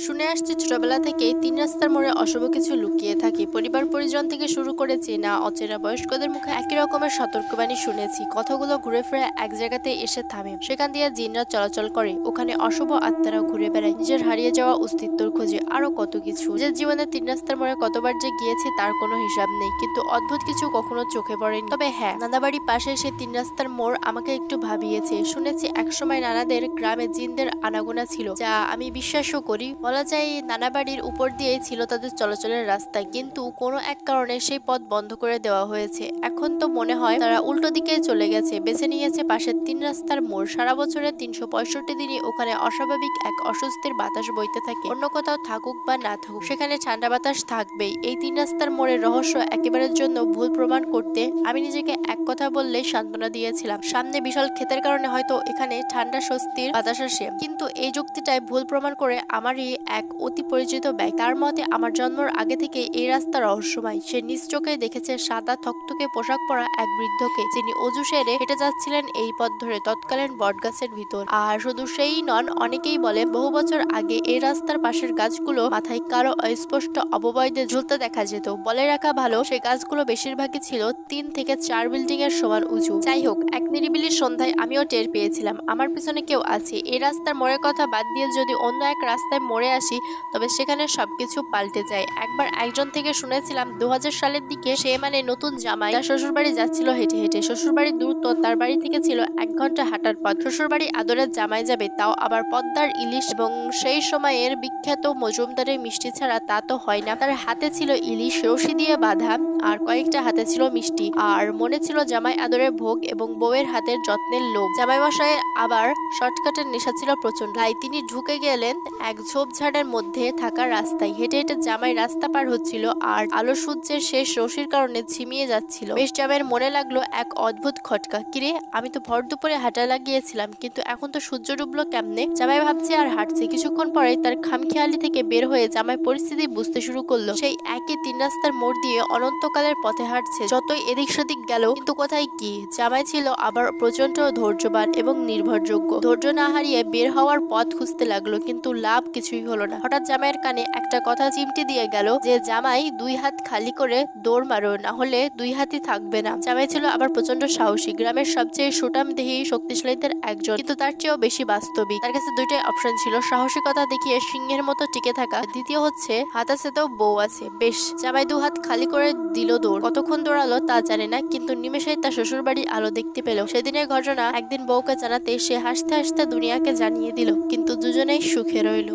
শুনে আসছে ছোটবেলা থেকেই তিন রাস্তার মোড়ে অশুভ কিছু লুকিয়ে থাকে। পরিবার পরিজন থেকে শুরু করে চেনা অচেনা বয়স্কদের মুখে একই রকমের সতর্কবাণী শুনেছি। কথাগুলো ঘুরে ফিরে এক জায়গাতে এসে থামে। সেখান দিয়ে জিনরা চলাচল করে, ওখানে অশুভ আত্মারাও ঘুরে বেড়ায় নিজের হারিয়ে যাওয়া অস্তিত্বর খোঁজে। আরো কত কিছু। নিজের জীবনে তিন রাস্তার মোড়ে কতবার যে গিয়েছি তার কোনো হিসাব নেই, কিন্তু অদ্ভুত কিছু কখনো চোখে পড়েনি। তবে হ্যাঁ, নানাবাড়ির পাশে সে তিন রাস্তার মোড় আমাকে একটু ভাবিয়েছে। শুনেছি একসময় নানাদের গ্রামে জিনদের আনাগোনা ছিল, যা আমি বিশ্বাসও করি। বলা যায় নানাবাড়ির উপর দিয়েই ছিল তাদের চলাচলের রাস্তা, কিন্তু কোনো এক কারণে সেই পথ বন্ধ করে দেওয়া হয়েছে। এখন তো মনে হয় তারা উল্টো দিকে চলে গেছে, বেছে নিয়েছে পাশের তিন রাস্তার মোড়। সারা বছরের 365 দিনই ওখানে অস্বাভাবিক এক অস্বস্তির বাতাস বইতে থাকে। অন্য কোথাও থাকুক বা না থাকুক, সেখানে ঠান্ডা বাতাস থাকবেই। এই তিন রাস্তার মোড়ের রহস্য একেবারের জন্য ভুল প্রমাণ করতে আমি নিজেকে এক কথা বললে সান্ত্বনা দিয়েছিলাম, সামনে বিশাল ক্ষেতের কারণে হয়তো এখানে ঠান্ডা স্বস্তির বাতাস আসে। কিন্তু এই যুক্তিটাই ভুল প্রমাণ করে আমারই এক অতি পরিচিত ব্যক্তি। তার মতে আমার জন্মের আগে থেকে এই রাস্তা রহস্যময়। সে নিজ চোখে দেখেছে সাদা থকথকে পোশাক পরা এক বৃদ্ধকে, যিনি অজু সেরে হেঁটে যাচ্ছিলেন এই পথ ধরে তৎকালীন বটগাছের ভিতর। আর শুধু সেই নন, অনেকেই বলে বহু বছর আগে এই রাস্তার পাশের গাছগুলো মাথায় কারো অস্পষ্ট অবয়বে ঝুলতে দেখা যেত। বলে রাখা ভালো, সেই গাছগুলো বেশিরভাগই ছিল 3 থেকে 4 বিল্ডিং এর সমান উঁচু। যাই হোক, এক নিরিবিলি সন্ধ্যায় আমিও টের পেয়েছিলাম আমার পিছনে কেউ আছে। এই রাস্তার মোড়ের কথা বাদ দিয়ে যদি অন্য এক রাস্তায় মোড়ে আসি, তবে সেখানে সবকিছু পাল্টে যায়। একবার একজন থেকে শুনেছিলাম 2000 সালের দিকে সে মানে নতুন জামাই তার শ্বশুরবাড়ি যাচ্ছিল হেঁটে হেঁটে। শ্বশুরবাড়ির দূরত্ব তার বাড়ি থেকে ছিল 1 ঘন্টা হাঁটার পথ। শ্বশুরবাড়ি আদরের জামাই যাবে, তাও আবার পদ্মার ইলিশ এবং সেই সময়ের বিখ্যাত মজুমদারের মিষ্টি ছাড়া তা তো হয় না। তার হাতে ছিল ইলিশ রশি দিয়ে বাঁধা, আর কয়েকটা হাতে ছিল মিষ্টি, আর মনে ছিল জামাই আদরের ভোগ এবং বউয়ের হাতের যত্নের লোভ। জামাই মশাইয়ের আবার শর্টকাটের নেশা ছিল প্রচন্ড। তাই তিনি ঢুকে গেলেন এক ঝোপঝাড়ের মধ্যে থাকা রাস্তায়। হেঁটে হেঁটে জামাই রাস্তা পার হচ্ছিল, আর আলো সূর্যের শেষ রশির কারণে ঝিমিয়ে যাচ্ছিল। বেশ জামাইয়ের মনে লাগলো এক অদ্ভুত খটকা। কিরে, আমি তো ভর দুপুরে হাঁটা লাগিয়েছিলাম, কিন্তু এখন তো সূর্য ডুবলো কেমনে? জামাই ভাবছে আর হাঁটছে। কিছুক্ষণ পরে তার খামখেয়ালি থেকে বের হয়ে জামাই পরিস্থিতি বুঝতে শুরু করলো। সেই একই তিন রাস্তার মোড় দিয়ে অনন্তকালের পথে হাঁটছে। যতই এদিক সেদিক গেল, কিন্তু কোথায় কি। জামাই ছিল আবার প্রচন্ড ধৈর্যবান এবং নির্ভরযোগ্য। ধৈর্য না হারিয়ে বের হওয়ার পথ খুঁজতে লাগলো, কিন্তু লাভ কিছুই হলো না। হঠাৎ জামাইয়ের কানে একটা কথা চিমটি দিয়ে গেল যে জামাই 2 হাত খালি করে দৌড় মারো, না হলে 2 হাতই থাকবে না। জামাই ছিল আবার প্রচন্ড সাহসী, গ্রামের সবচেয়ে সুঠামদেহী শক্তিশালীদের একজন, কিন্তু তার চেয়েও বেশি বাস্তবিক। তার কাছে দুইটাই অপশন ছিল, সাহসিকতা দেখিয়ে সিংহের মতো টিকে থাকা, দ্বিতীয় হচ্ছে হাত আছে তো বউ আছে। বেশ, জামাই 2 হাত খালি করে দিল দৌড়। কতক্ষণ দৌড়ালো তা জানে না, কিন্তু নিমেষেই তার শ্বশুর বাড়ির আলো দেখতে পেল। সেদিনের ঘটনা একদিন বউকে জানাতে সে হাসতে হাসতে দুনিয়াকে জানিয়ে দিল, কিন্তু দুজনেই সুখে রইল।